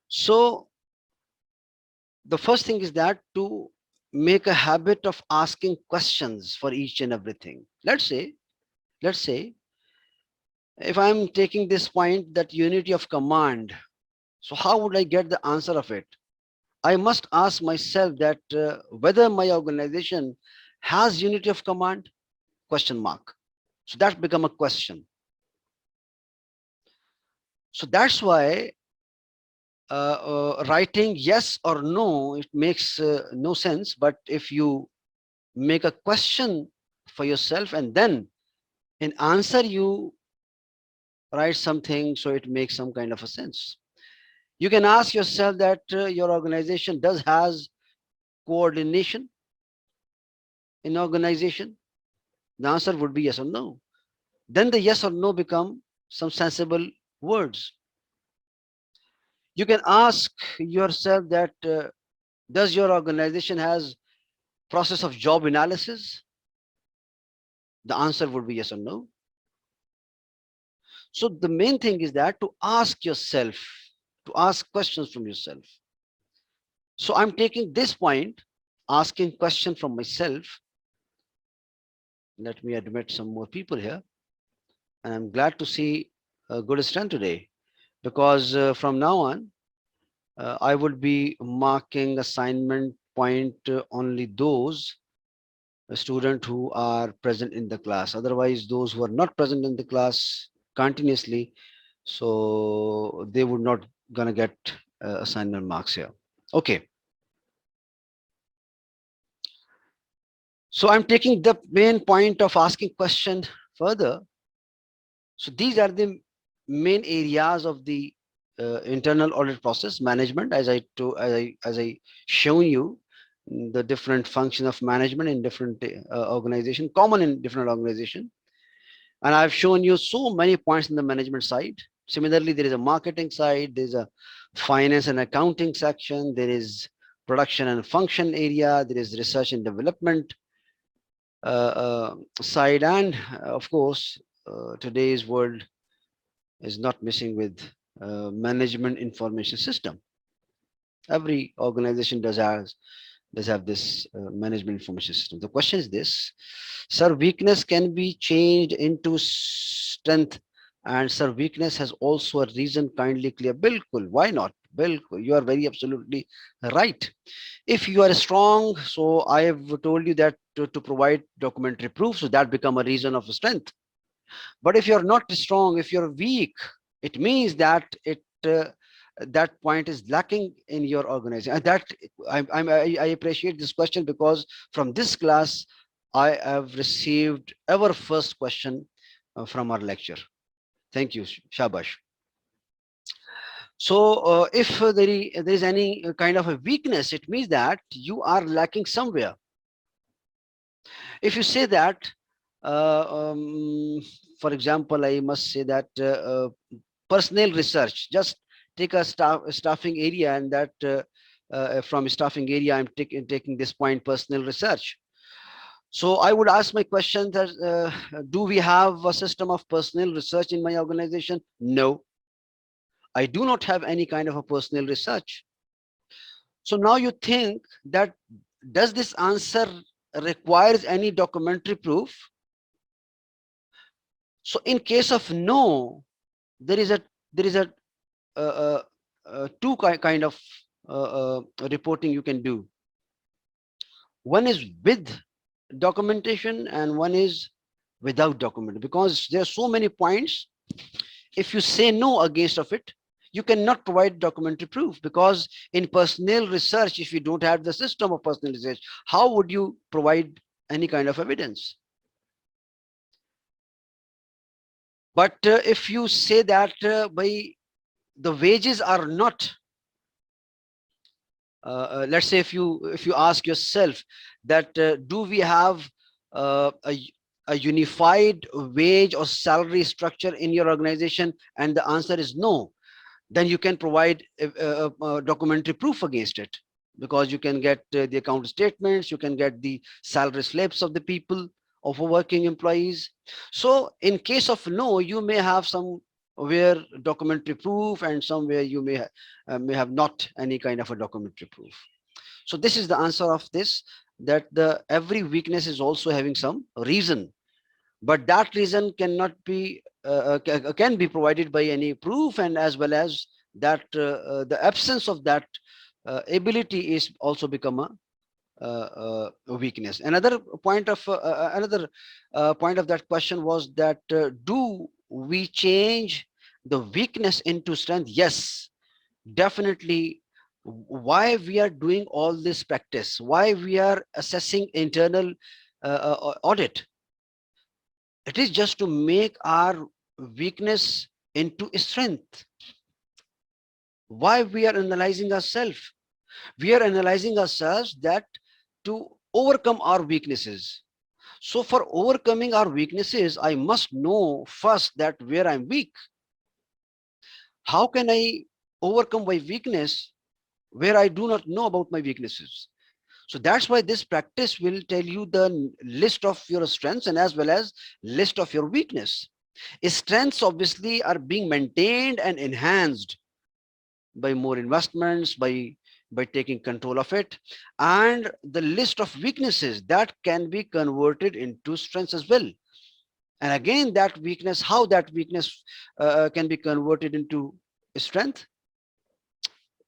So the first thing is that to make a habit of asking questions for each and everything. Let's say if I'm taking this point, that unity of command, so how would I get the answer of it? I must ask myself that whether my organization has unity of command, question mark. So that become a question. So that's why writing yes or no, it makes no sense. But if you make a question for yourself and then in answer you write something, so it makes some kind of a sense. You can ask yourself that your organization does has coordination in organization. The answer would be yes or no. Then the yes or no become some sensible words. You can ask yourself that does your organization has process of job analysis? The answer would be yes or no. So the main thing is that to ask yourself, to ask questions from yourself. So I'm taking this point, asking question from myself. Let me admit some more people here. And I'm glad to see a good strength today, because from now on, I would be marking assignment point only those students who are present in the class. Otherwise, those who are not present in the class continuously, so they would not gonna get assignment marks here. Okay. So I'm taking the main point of asking question further. So these are the main areas of the internal audit process management, as I shown you the different function of management in different organization, common in different organization. And I've shown you so many points in the management side. Similarly, there is a marketing side, there's a finance and accounting section, there is production and function area, there is research and development side, and of course, today's world is not missing with management information system. Every organization does have this management information system. The question is this: sir, weakness can be changed into strength, and sir, weakness has also a reason. Kindly clear. Bilkul, why not? Bilkul, you are very absolutely right. If you are strong, so I have told you that to provide documentary proof, so that become a reason of strength. But if you're not strong, if you're weak, it means that that point is lacking in your organization. And that I appreciate this question, because from this class I have received our first question from our lecture. Thank you, shabash. So if there is any kind of a weakness, it means that you are lacking somewhere. If you say that, for example, I must say that personnel research, just take a staffing area, and that from staffing area I'm taking this point, personnel research. So I would ask my question that do we have a system of personnel research in my organization? No, I do not have any kind of a personnel research. So now you think that, does this answer requires any documentary proof? So in case of no, there is a uh, two kind of reporting you can do. One is with documentation and one is without documentation, because there are so many points. If you say no against of it, you cannot provide documentary proof, because in personnel research, if you don't have the system of personnel research, how would you provide any kind of evidence? But if you say that by the wages are not, let's say if you ask yourself that do we have a unified wage or salary structure in your organization, and the answer is no, then you can provide a documentary proof against it, because you can get the account statements, you can get the salary slips of the people, of working employees. So in case of no, you may have some where documentary proof, and somewhere you may have not any kind of a documentary proof. So this is the answer of this, that the every weakness is also having some reason, but that reason cannot be can be provided by any proof, and as well as that the absence of that ability is also become a weakness. Another point of that question was that do we change the weakness into strength? Yes, definitely. Why we are doing all this practice, why we are assessing internal audit, it is just to make our weakness into strength. Why we are analyzing ourselves? We are analyzing ourselves that to overcome our weaknesses. So for overcoming our weaknesses, I must know first that where I'm weak. How can I overcome my weakness where I do not know about my weaknesses? So that's why this practice will tell you the list of your strengths and as well as list of your weakness. Strengths obviously are being maintained and enhanced by more investments, by taking control of it, and the list of weaknesses that can be converted into strengths as well. And again, that weakness, how that weakness can be converted into strength,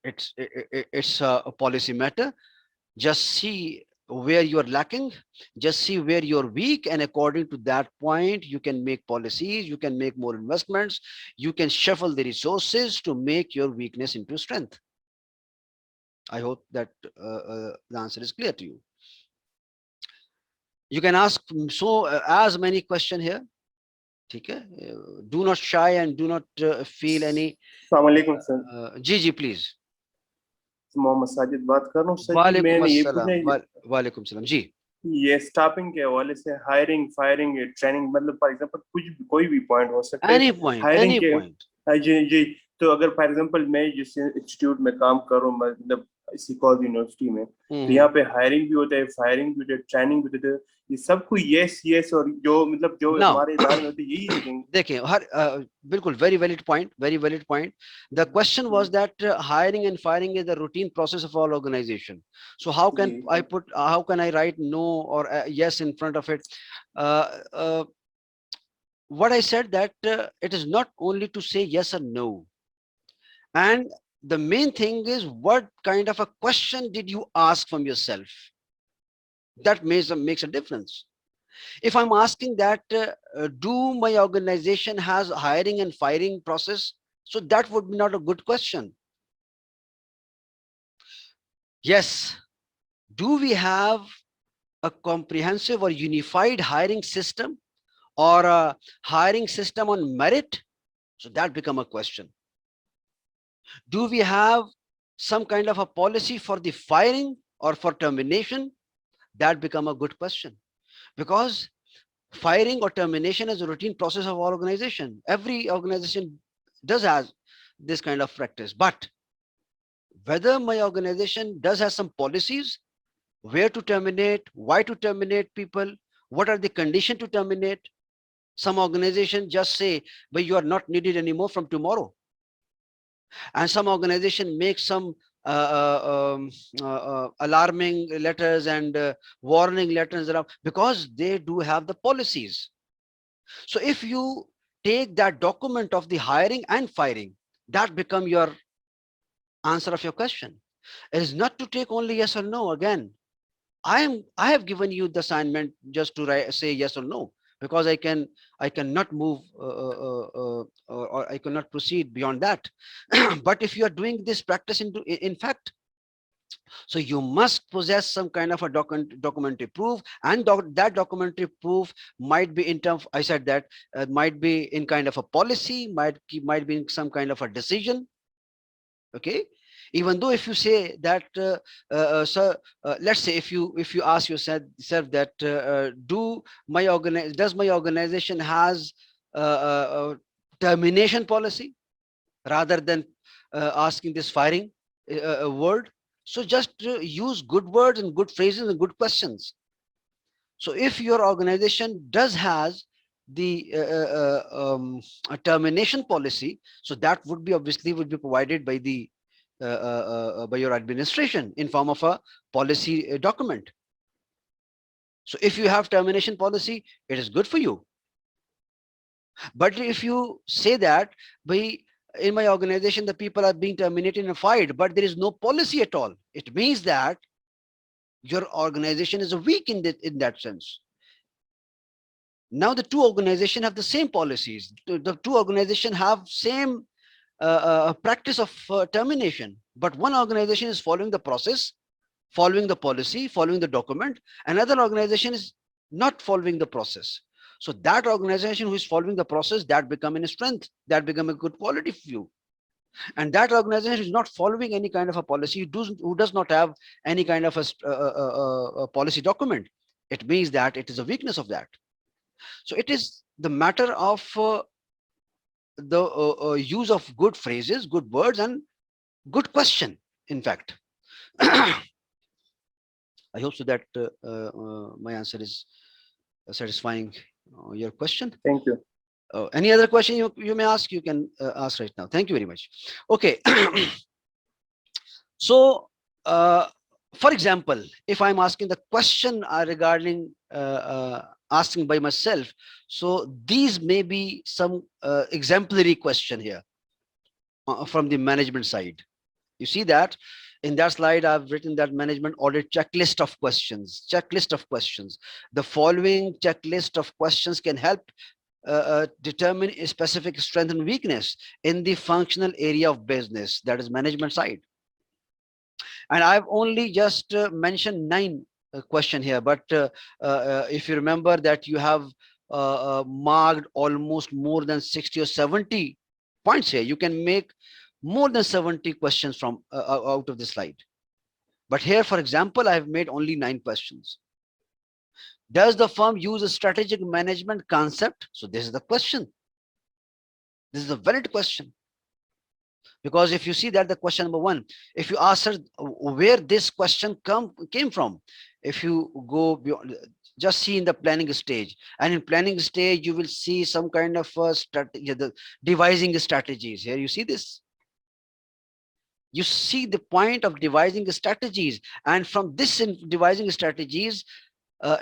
it's a policy matter. Just see where you're lacking, just see where you're weak, and according to that point you can make policies, you can make more investments, you can shuffle the resources to make your weakness into strength. I hope that the answer is clear to you. You can ask so as many question here. Okay, do not shy and do not feel any अस्सलामुअलैकुम sir, जी please. Mohammad Sajid बात कर रहा हूँ sir जी। वालेकुम मैंने ये पूछना अस्सलाम है, वालेकुम सलाम जी। ये स्टाफिंग के हवाले से हायरिंग फायरिंग ट्रेनिंग, मतलब फॉर एग्जांपल कुछ भी कोई भी पॉइंट हो सकता है हायरिंग एनी के। पॉइंट। जी जी। तो अगर फॉर एग्जांपल मैं जिस इंस्टीट्यूट में काम कर रहा हूँ, मतलब इसी कॉलेज यूनिवर्सिटी में, तो यहाँ पे हायरिंग भी होता है, फायरिंग भी होता है, ट्रेनिंग भी होता है, ये सब कुछ यस यस, और जो मतलब जो नाउ हमारे इदारे में होते हैं यही देखेंगे। देखिए हर बिल्कुल very valid point, very valid point. The question was that hiring and firing is the routine process of all organization. So how can I put, how can I write no or yes in front of it? uh, uh, what I said that it is not only to say yes or no, and the main thing is what kind of a question did you ask from yourself, that makes a difference. If I'm asking that do my organization has hiring and firing process, so that would be not a good question. Yes, do we have a comprehensive or unified hiring system or a hiring system on merit? So that become a question. Do we have some kind of a policy for the firing or for termination? That become a good question, because firing or termination is a routine process of our organization. Every organization does have this kind of practice, but whether my organization does have some policies, where to terminate, why to terminate people, what are the conditions to terminate. Some organizations just say, but you are not needed anymore from tomorrow. And some organization make some alarming letters and warning letters around, because they do have the policies. So if you take that document of the hiring and firing, that become your answer of your question. It is not to take only yes or no. Again, I have given you the assignment just to say yes or no, because I cannot move or I cannot proceed beyond that. But if you are doing this practice in fact, so you must possess some kind of a documentary proof, and that documentary proof might be in terms, I said that might be in kind of a policy, might be in some kind of a decision. Okay, even though if you say that sir, let's say if you ask yourself that does my organization has termination policy, rather than asking this firing word. So just use good words and good phrases and good questions. So if your organization does has the a termination policy, so that would be obviously would be provided by the by your administration in form of a policy document. So if you have termination policy, it is good for you. But if you say that by in my organization the people are being terminated and fired, but there is no policy at all, it means that your organization is weak in that sense. Now the two organizations have the same policies. The two organizations have same practice of termination, but one organization is following the process, following the policy, following the document. Another organization is not following the process. So that organization who is following the process, that become a strength, that become a good quality for you. And that organization is not following any kind of a policy, who does not have any kind of a policy document, it means that it is a weakness of that. So it is the matter of the use of good phrases, good words, and good question, in fact. I hope so that my answer is satisfying your question. Thank you. Any other question you may ask, you can ask right now. Thank you very much. Okay. So, for example, if I'm asking the question regarding asking by myself, so these may be some exemplary question here from the management side. You see that in that slide, I've written that management audit checklist of questions, checklist of questions. The following checklist of questions can help determine a specific strength and weakness in the functional area of business, that is management side. And I've only just mentioned 9 question here, but if you remember that you have marked almost more than 60 or 70 points here, you can make more than 70 questions from out of the slide. But here, for example, I have made only 9 questions. Does the firm use a strategic management concept? So this is the question. This is a valid question. Because if you see that the question number 1, if you ask her where this question came from, if you go beyond, just see in the planning stage, and in planning stage you will see some kind of strategy, the devising strategies. Here you see this, you see the point of devising strategies, and from this in devising strategies,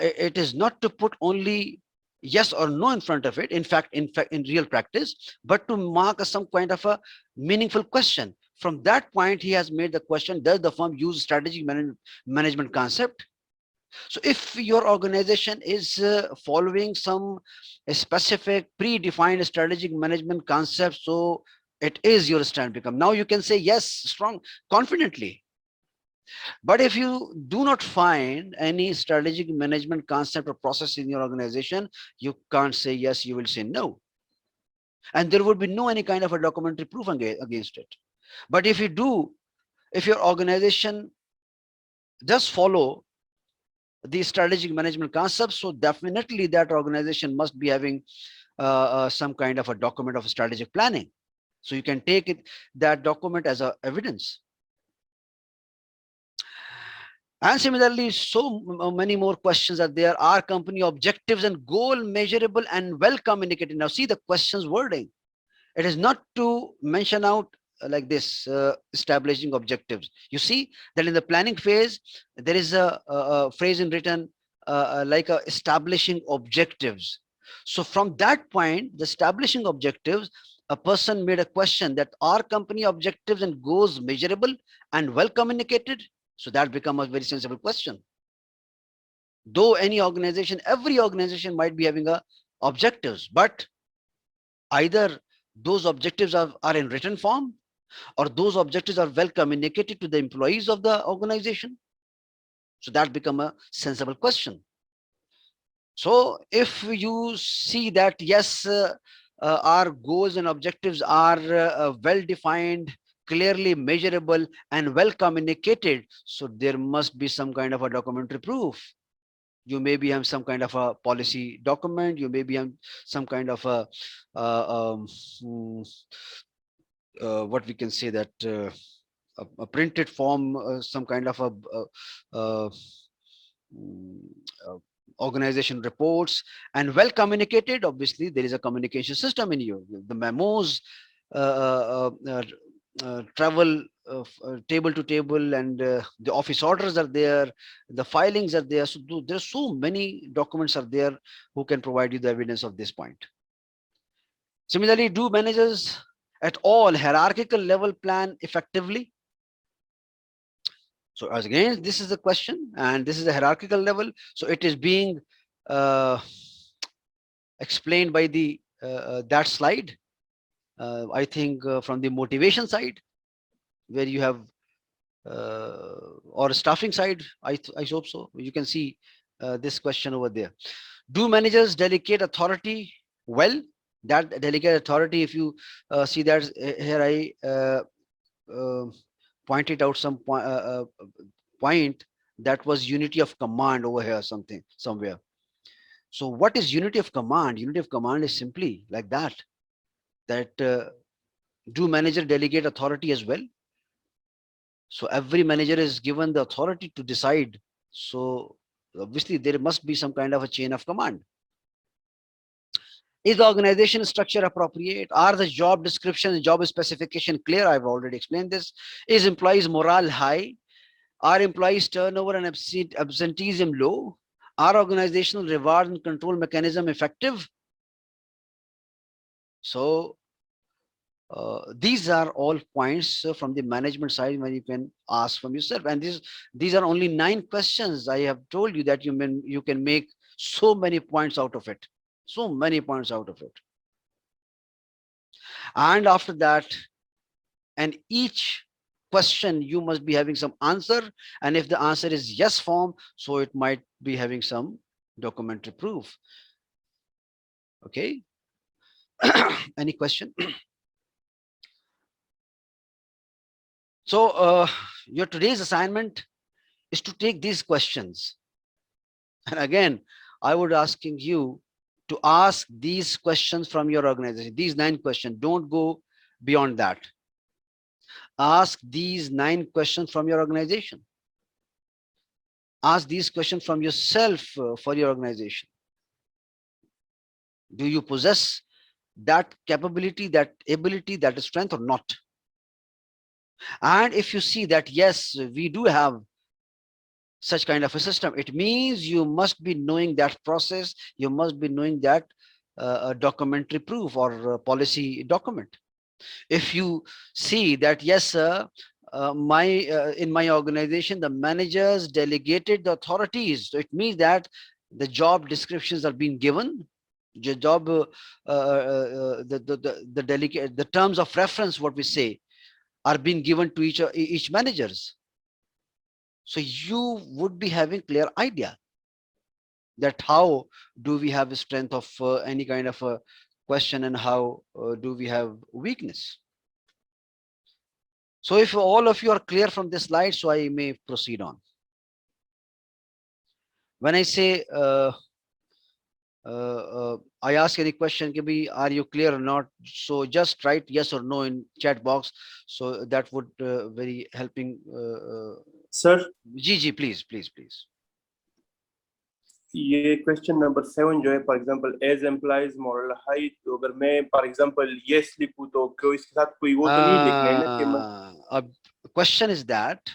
it is not to put only yes or no in front of it, in fact in real practice, but to mark some kind of a meaningful question. From that point he has made the question, does the firm use strategic management concept? So if your organization is following some specific predefined strategic management concept, so it is your stand become. Now you can say yes strong confidently. But if you do not find any strategic management concept or process in your organization, you can't say yes, you will say no. And there would be no any kind of a documentary proof against it. But if you do, if your organization does follow the strategic management concept, so definitely that organization must be having some kind of a document of strategic planning. So you can take it, that document as a evidence. And similarly, so many more questions are there. Are company objectives and goal measurable and well communicated? Now see the questions wording. It is not to mention out like this, establishing objectives. You see that in the planning phase, there is a phrase in written like establishing objectives. So from that point, the establishing objectives, a person made a question that are company objectives and goals measurable and well communicated? So that becomes a very sensible question. Though any organization, every organization might be having a objectives, but either those objectives are in written form, or those objectives are well communicated to the employees of the organization. So that become a sensible question. So if you see that yes, our goals and objectives are well defined, clearly measurable, and well communicated, so there must be some kind of a documentary proof. You maybe have some kind of a policy document, you maybe have some kind of a mm, what we can say that a printed form, some kind of a mm, organization reports, and well communicated. Obviously, there is a communication system in you. The memos travel table to table, and the office orders are there, the filings are there. So there's so many documents are there who can provide you the evidence of this point. Similarly, do managers at all hierarchical level plan effectively? So as again, this is the question, and this is the hierarchical level. So it is being uh, explained by the that slide. I think from the motivation side, where you have or staffing side, I hope so. You can see this question over there. Do managers delegate authority well? That delegate authority, if you see that here, I uh, pointed out some point that was unity of command over here, something somewhere. So what is unity of command? Unity of command is simply like that. That do manager delegate authority as well? So every manager is given the authority to decide. So obviously there must be some kind of a chain of command. Is the organization structure appropriate? Are the job description, job specification clear? I've already explained this. Is employees morale high? Are employees turnover and absenteeism low? Are organizational reward and control mechanism effective? So these are all points from the management side when you can ask from yourself. And these are only 9 questions. I have told you that you can make so many points out of it. So many points out of it. And after that, and each question you must be having some answer, and if the answer is yes form, so it might be having some documentary proof. Okay. Any question? So your today's assignment is to take these questions, and again I would asking you to ask these questions from your organization. These 9 questions, don't go beyond that. Ask these 9 questions from your organization. Ask these questions from yourself for your organization. Do you possess that capability, that ability, that strength or not? And if you see that yes, we do have such kind of a system, it means you must be knowing that process, you must be knowing that documentary proof or policy document. If you see that yes sir, my in my organization the managers delegated the authorities, so it means that the job descriptions are being given, the job the delegate, the terms of reference, what we say, are being given to each managers. So you would be having clear idea that how do we have a strength of any kind of a question, and how do we have weakness. So if all of you are clear from this slide, so I may proceed on. When I say I ask any question, are you clear or not? So just write yes or no in chat box. So that would very helping. Sir, Gigi, please, please, please. ये question number 7 जो है, for example as employees morale high, तो अगर मैं for example yes लिखूं तो क्यों इसके साथ कोई वो तो नहीं लिखना है ना कि मैं क्वेश्चन इज दैट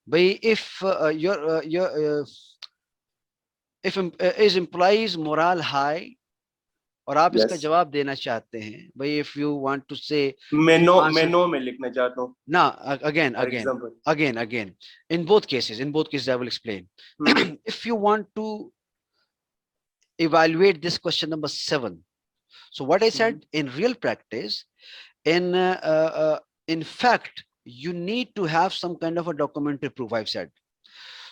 भाई if your if is employees morale high, और आप इसका जवाब देना चाहते हैं भाई, इफ यू वांट टू से मैं नो में लिखना चाहता हूं ना, again in both cases I will explain. If you want to evaluate this question number 7, so what I said, in real practice, in fact you need to have some kind of a documentary proof, I've said.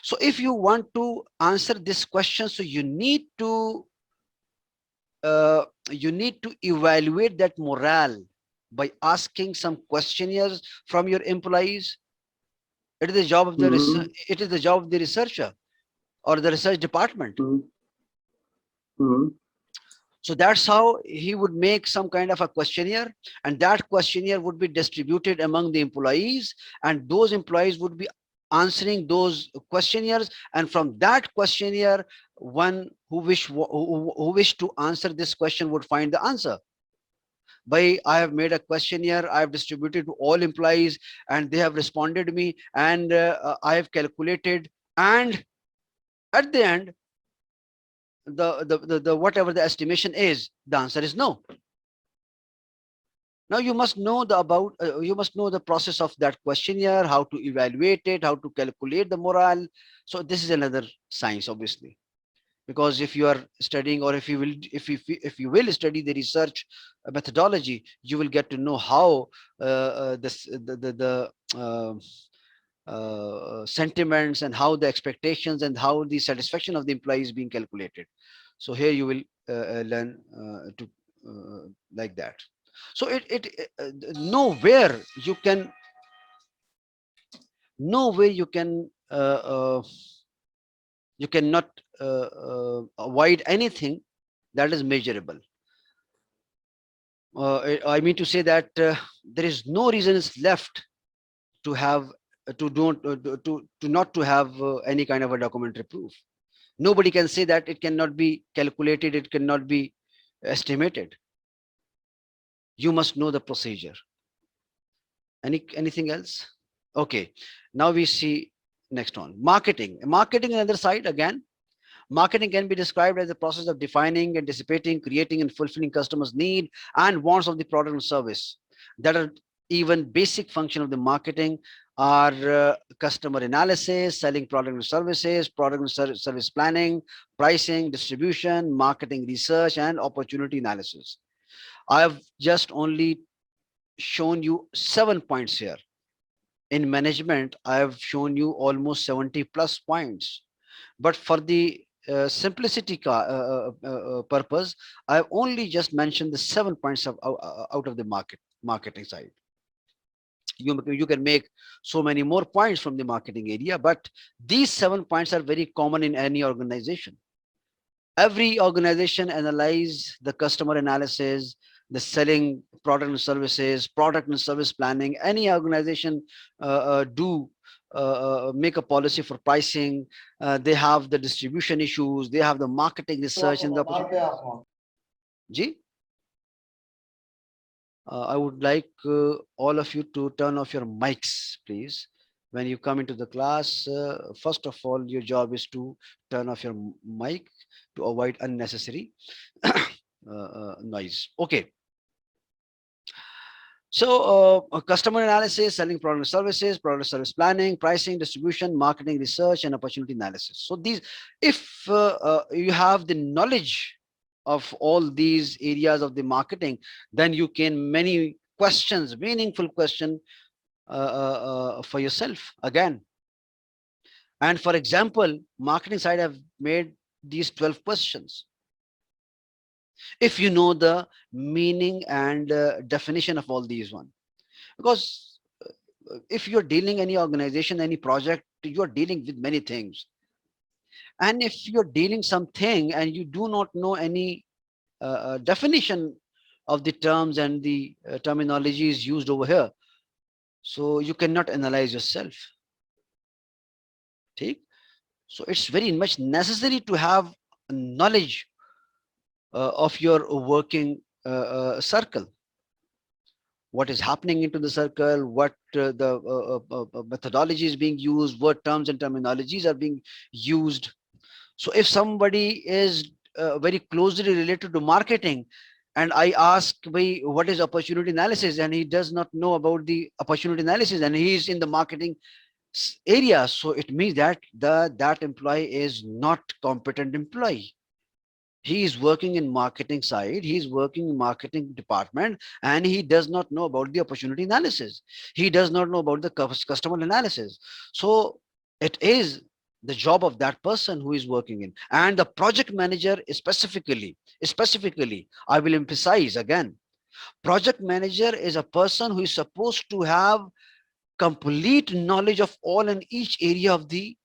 So if you want to answer this question, so you need to evaluate that morale by asking some questionnaires from your employees. It is the job of the it is the job of the researcher or the research department. So that's how he would make some kind of a questionnaire, and that questionnaire would be distributed among the employees, and those employees would be answering those questionnaires, and from that questionnaire one who wish to answer this question would find the answer. By I have made a questionnaire, I have distributed to all employees, and they have responded me, and I have calculated, and at the end, the whatever the estimation is, the answer is no. Now you must know you must know the process of that questionnaire, how to evaluate it, how to calculate the morale. So this is another science, obviously, because if you are studying, or if you will study the research methodology, you will get to know how this the sentiments, and how the expectations, and how the satisfaction of the employee is being calculated. So here you will learn to like that. So nowhere you can, nowhere you can you cannot avoid anything that is measurable. I mean to say that there is no reason is left to have to don't to not to have any kind of a documentary proof. Nobody can say that it cannot be calculated, it cannot be estimated. You must know the procedure. Anything else? Okay, now we see next one, marketing. Marketing on the other side again, marketing can be described as the process of defining, anticipating, creating, and fulfilling customers' need and wants of the product and service. That are even basic function of the marketing are customer analysis, selling product and services, product and service planning, pricing, distribution, marketing research, and opportunity analysis. I have just only shown you 7 points here. In management, I have shown you almost 70 plus points. But for the simplicity purpose, I have only just mentioned the 7 points out of the marketing side. You can make so many more points from the marketing area, but these 7 points are very common in any organization. Every organization analyze the customer analysis, the selling product and service planning. Any organization do make a policy for pricing. They have the distribution issues, they have the marketing research and the G. I would like all of you to turn off your mics, please. When you come into the class, first of all, your job is to turn off your mic to avoid unnecessary noise. Okay. So customer analysis, selling product and services, product service planning, pricing, distribution, marketing research, and opportunity analysis. So these, if you have the knowledge of all these areas of the marketing, then you can many questions, meaningful question for yourself again. And for example, marketing side have made these 12 questions. If you know the meaning and definition of all these one, because if you're dealing any organization, any project, you're dealing with many things. And if you're dealing something and you do not know any definition of the terms and the terminologies used over here, so you cannot analyze yourself. Okay? So it's very much necessary to have knowledge of your working circle, what is happening into the circle, what the methodology is being used, what terms and terminologies are being used. So if somebody is very closely related to marketing, and I ask, what is opportunity analysis, and he does not know about the opportunity analysis, and he is in the marketing area, so it means that that employee is not competent employee. He is working in marketing side, he is working in marketing department, and he does not know about the opportunity analysis, he does not know about the customer analysis. So it is the job of that person who is working in. And the project manager specifically, I will emphasize again, project manager is a person who is supposed to have complete knowledge of all and each area of the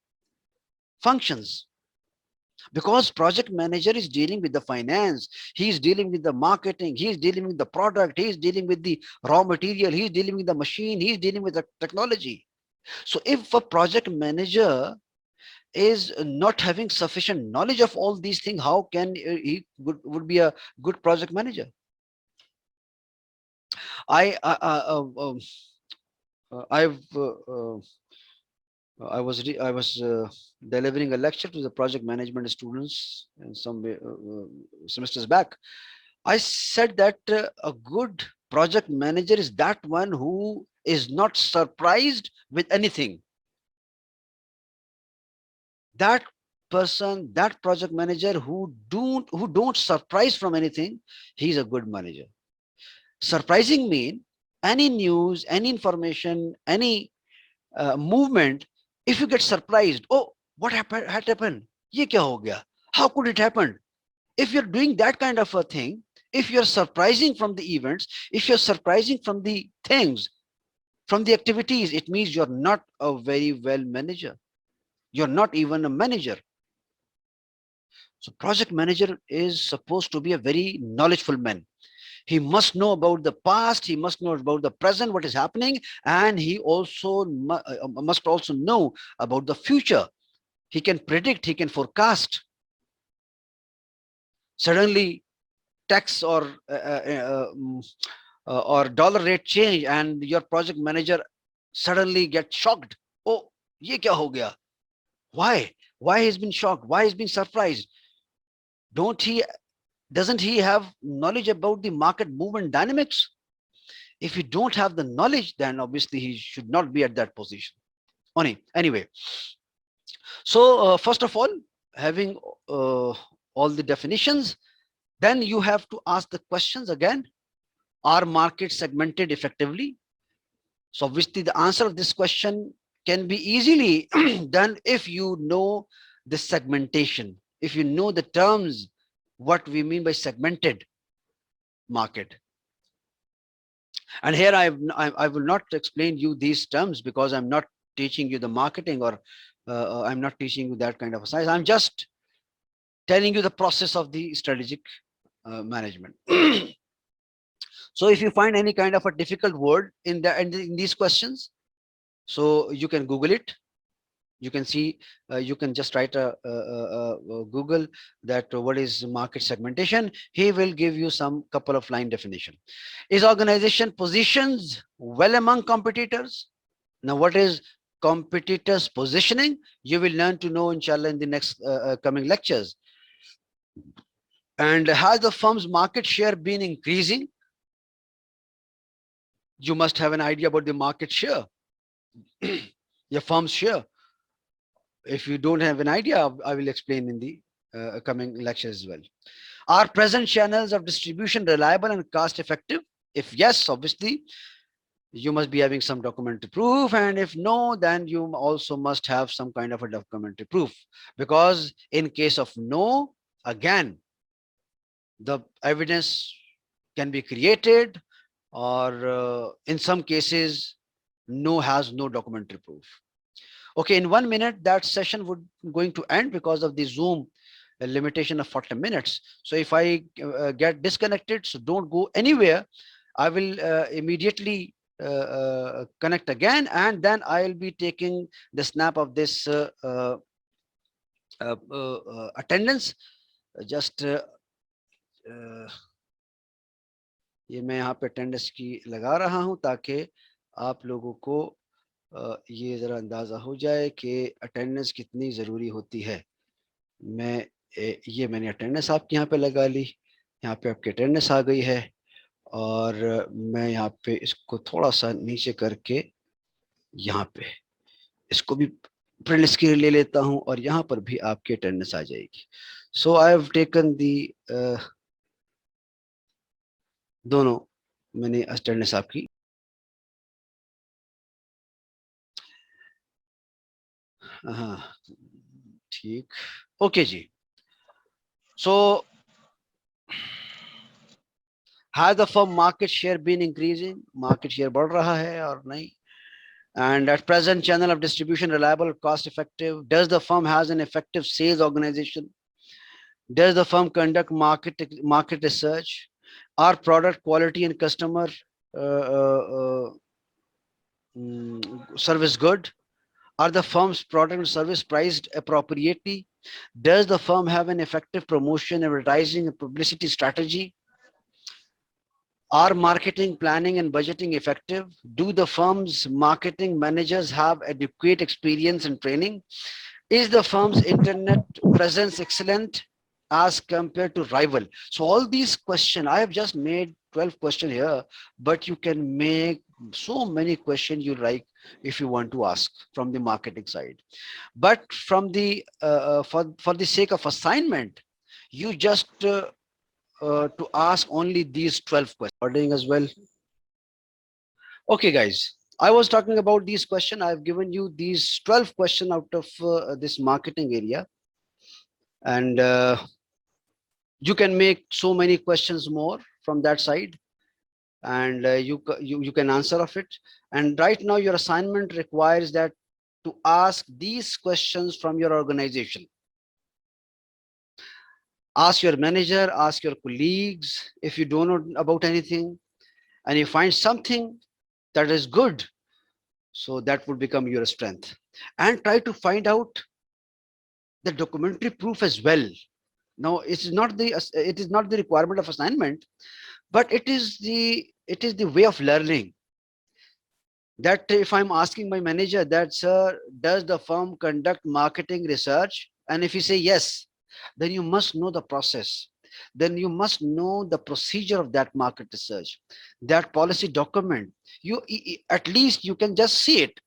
functions, because project manager is dealing with the finance, he's dealing with the marketing, he's dealing with the product, he's dealing with the raw material, he's dealing with the machine, he's dealing with the technology. So if a project manager is not having sufficient knowledge of all these things, how can he would be a good project manager? I I've I was delivering a lecture to the project management students in some semesters back. I said that a good project manager is that one who is not surprised with anything. That person, that project manager who don't surprise from anything, he's a good manager. Surprising mean any news, any information, any movement, if you get surprised, oh, what happened, ye kya ho gaya, how could it happen? If you're doing that kind of a thing, if you're surprising from the events, if you're surprising from the things, from the activities, it means you're not a very well manager. You're not even a manager. So project manager is supposed to be a very knowledgeable man. He must know about the past, he must know about the present, what is happening, and he also must also know about the future. He can predict, he can forecast. Suddenly tax or dollar rate change and your project manager suddenly gets shocked. Oh, ye kya ho gaya? Why he's been shocked? Why he's been surprised? Don't he Doesn't he have knowledge about the market movement dynamics? If you don't have the knowledge, then obviously he should not be at that position. Anyway, so first of all, having all the definitions, then you have to ask the questions again. Are markets segmented effectively? So obviously the answer of this question can be easily done if you know the segmentation, if you know the terms, what we mean by segmented market. And here I will not explain you these terms because I'm not teaching you the marketing or I'm not teaching you that kind of a science. I'm just telling you the process of the strategic management. So if you find any kind of a difficult word in these questions, so you can Google it. You can see, you can just write a Google that what is market segmentation. He will give you some couple of line definition. Is organization positions well among competitors? Now, what is competitors positioning? You will learn to know, inshallah, in the next coming lectures. And has the firm's market share been increasing? You must have an idea about the market share, your firm's share. If you don't have an idea, I will explain in the coming lectures as well. Are present channels of distribution reliable and cost effective? If yes, obviously, you must be having some documentary proof. And if no, then you also must have some kind of a documentary proof. Because in case of no, again, the evidence can be created, or in some cases, no has no documentary proof. Okay, in 1 minute, that session would going to end because of the Zoom limitation of 40 minutes. So if I get disconnected, so don't go anywhere. I will immediately connect again, and then I'll be taking the snap of this attendance. Just ये मैं यहाँ पे attendance की लगा रहा हूँ ताकि आप लोगों को ये ज़रा अंदाज़ा हो जाए कि अटेंडेंस कितनी ज़रूरी होती है। मैं ये मैंने अटेंडेंस आपके यहाँ पे लगा ली, यहाँ पे आपकी अटेंडेंस आ गई है, और मैं यहाँ पे इसको थोड़ा सा नीचे करके यहाँ पे इसको भी प्रिंट स्क्रीन ले लेता हूँ और यहाँ पर भी आपकी अटेंडेंस आ जाएगी। सो आई हैव टेकन दी दोनों मैंने अटेंडेंस आपकी। हाँ ठीक, ओके जी। So has the firm market share been increasing? Market share बढ़ रहा है और नहीं? And at present, channel of distribution reliable, cost effective? Does the firm has an effective sales organization? Does the firm conduct market research? Are product quality and customer service good? Are the firm's product and service priced appropriately? Does the firm have an effective promotion, advertising, and publicity strategy? Are marketing planning and budgeting effective? Do the firm's marketing managers have adequate experience and training? Is the firm's internet presence excellent as compared to rival? So all these questions, I have just made 12 questions here, but you can make so many questions you like if you want to ask from the marketing side. But from the for the sake of assignment, you just to ask only these 12 questions. Recording as well. Okay, guys. I was talking about these questions. I've given you these 12 questions out of this marketing area, and you can make so many questions more from that side, and you can answer of it. And right now, your assignment requires that to ask these questions from your organization. Ask your manager, ask your colleagues if you don't know about anything, and you find something that is good, so that would become your strength. And try to find out the documentary proof as well. Now it is not the requirement of assignment, but it is the way of learning. That if I'm asking my manager that, sir, does the firm conduct marketing research, and if he say yes, then you must know the process, then you must know the procedure of that market research, that policy document. At least you can just see it.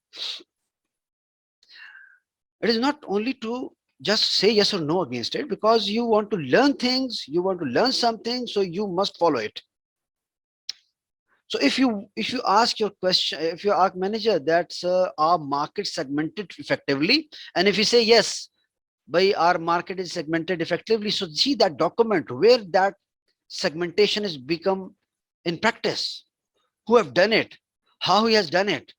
It is not only to just say yes or no against it, because you want to learn things, you want to learn something, so you must follow it. So if you ask your question, if you ask manager that, our market segmented effectively, and if you say yes, by our market is segmented effectively, so see that document where that segmentation is become in practice, who have done it, how he has done it.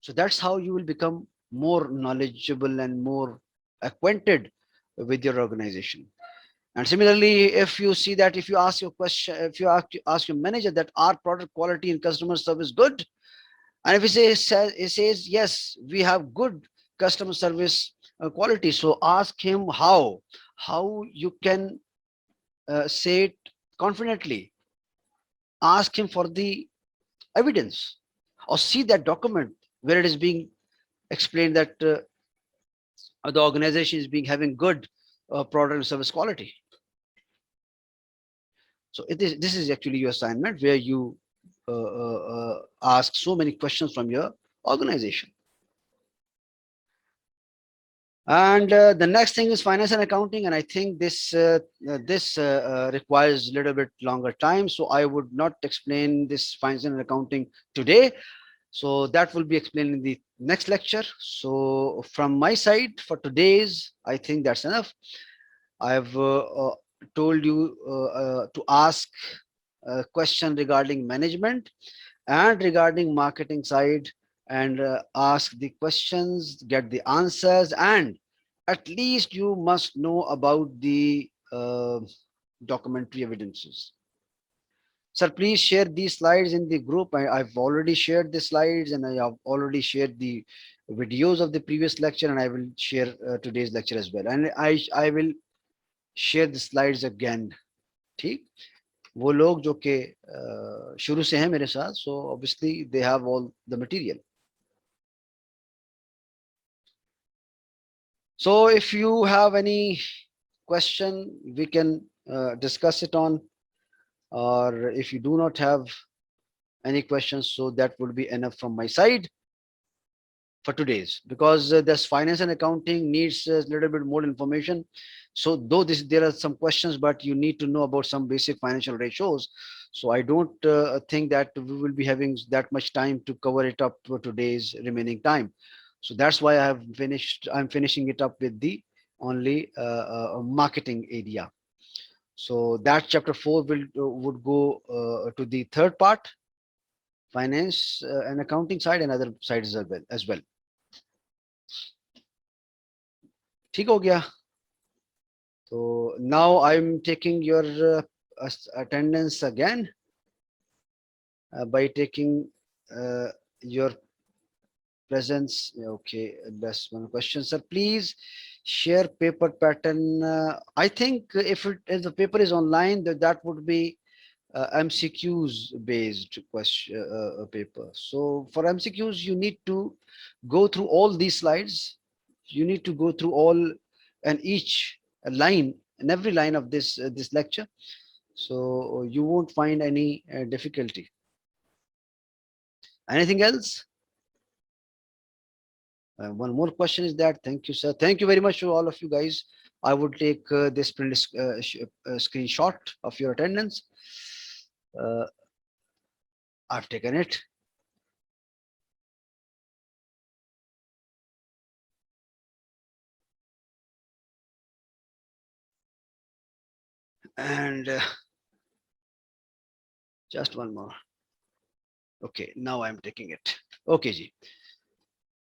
So that's how you will become more knowledgeable and more acquainted with your organization. And similarly, if you see that, if you ask your question, if you ask your manager that our product quality and customer service good, and if he says yes, we have good customer service quality, so ask him how you can say it confidently. Ask him for the evidence, or see that document where it is being explained that the organization is being having good product and service quality. So this is actually your assignment where you ask so many questions from your organization. And the next thing is finance and accounting, and I think this requires a little bit longer time, so I would not explain this finance and accounting today. So that will be explained in the next lecture. So from my side for today's, I think that's enough. I've told you to ask a question regarding management and regarding marketing side, and ask the questions, get the answers, and at least you must know about the documentary evidences. Sir, please share these slides in the group. I've already shared the slides, and I have already shared the videos of the previous lecture, and I will share today's lecture as well. And I will share the slides again. ठीक, वो लोग जो कि शुरू से हैं मेरे साथ, so obviously they have all the material. So if you have any question, we can discuss it on, or if you do not have any questions, so that would be enough from my side for today's, because this finance and accounting needs a little bit more information. So though there are some questions, but you need to know about some basic financial ratios. So I don't think that we will be having that much time to cover it up for today's remaining time. So that's why I'm finishing it up with the only marketing area. So that chapter 4 will would go to the third part, finance and accounting side, and other sides as well. ठीक हो गया? So now I'm taking your attendance again by taking your presence. Okay, that's one question, sir. Please share paper pattern. I think if the paper is online, that would be MCQs based question paper. So for MCQs, you need to go through all these slides. You need to go through all and each line and every line of this lecture. So you won't find any difficulty. Anything else? One more question is that. Thank you, sir. Thank you very much to all of you guys. I would take this print screenshot of your attendance. Uh, I've taken it. And just one more. Okay, now I'm taking it. Okay, Ji.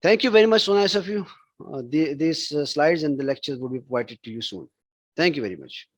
Thank you very much, so nice of you. These slides and the lectures will be provided to you soon. Thank you very much.